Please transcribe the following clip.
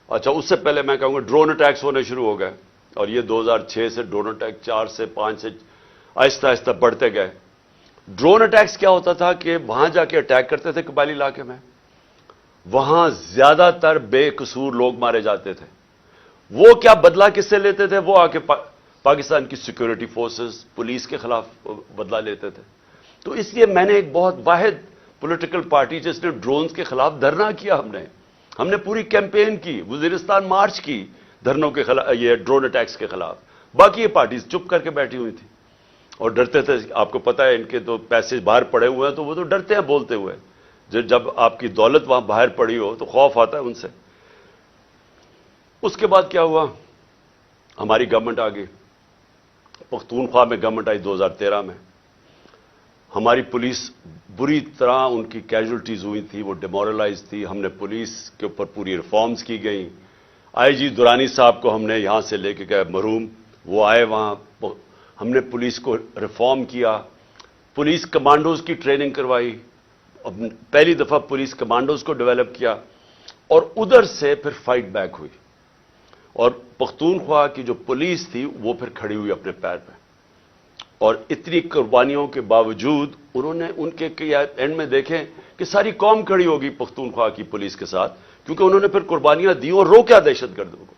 اچھا، اس سے پہلے میں کہوں گا ڈرون اٹیکس ہونے شروع ہو گئے، اور یہ 2006 سے ڈرون اٹیک 4 سے 5 سے آہستہ آہستہ بڑھتے گئے۔ ڈرون اٹیکس کیا ہوتا تھا کہ وہاں جا کے اٹیک کرتے تھے قبائلی علاقے میں، وہاں زیادہ تر بے قصور لوگ مارے جاتے تھے۔ وہ کیا بدلہ کس سے لیتے تھے؟ وہ آ کے پاکستان کی سیکورٹی فورسز، پولیس کے خلاف بدلہ لیتے تھے۔ تو اس لیے میں نے ایک بہت واحد پولیٹیکل پارٹی جس نے ڈرونز کے خلاف دھرنا کیا، ہم نے پوری کیمپین کی، وزیرستان مارچ کی دھرنوں کے خلاف، یہ ڈرون اٹیکس کے خلاف۔ باقی یہ پارٹیز چپ کر کے بیٹھی ہوئی تھی اور ڈرتے تھے۔ آپ کو پتا ہے ان کے تو پیسے باہر پڑے ہوئے ہیں، تو وہ تو ڈرتے ہیں بولتے ہوئے۔ جب آپ کی دولت وہاں باہر پڑی ہو تو خوف آتا ہے ان سے۔ اس کے بعد کیا ہوا؟ ہماری گورنمنٹ آ گئی، پختونخوا میں گورنمنٹ آئی 2013 میں۔ ہماری پولیس بری طرح ان کی کیجولٹیز ہوئی تھی، وہ ڈیمورلائز تھی۔ ہم نے پولیس کے اوپر پوری ریفارمز کی گئیں۔ آئی جی درانی صاحب کو ہم نے یہاں سے لے کے گئے مرحوم، وہ آئے وہاں، ہم نے پولیس کو ریفارم کیا، پولیس کمانڈوز کی ٹریننگ کروائی، پہلی دفعہ پولیس کمانڈوز کو ڈیولپ کیا، اور ادھر سے پھر فائٹ بیک ہوئی، اور پختونخوا کی جو پولیس تھی وہ پھر کھڑی ہوئی اپنے پیر پہ، اور اتنی قربانیوں کے باوجود انہوں نے ان کے اینڈ میں دیکھیں کہ ساری قوم کھڑی ہوگی پختونخوا کی پولیس کے ساتھ، کیونکہ انہوں نے پھر قربانیاں دی اور روکا دہشت گردوں کو۔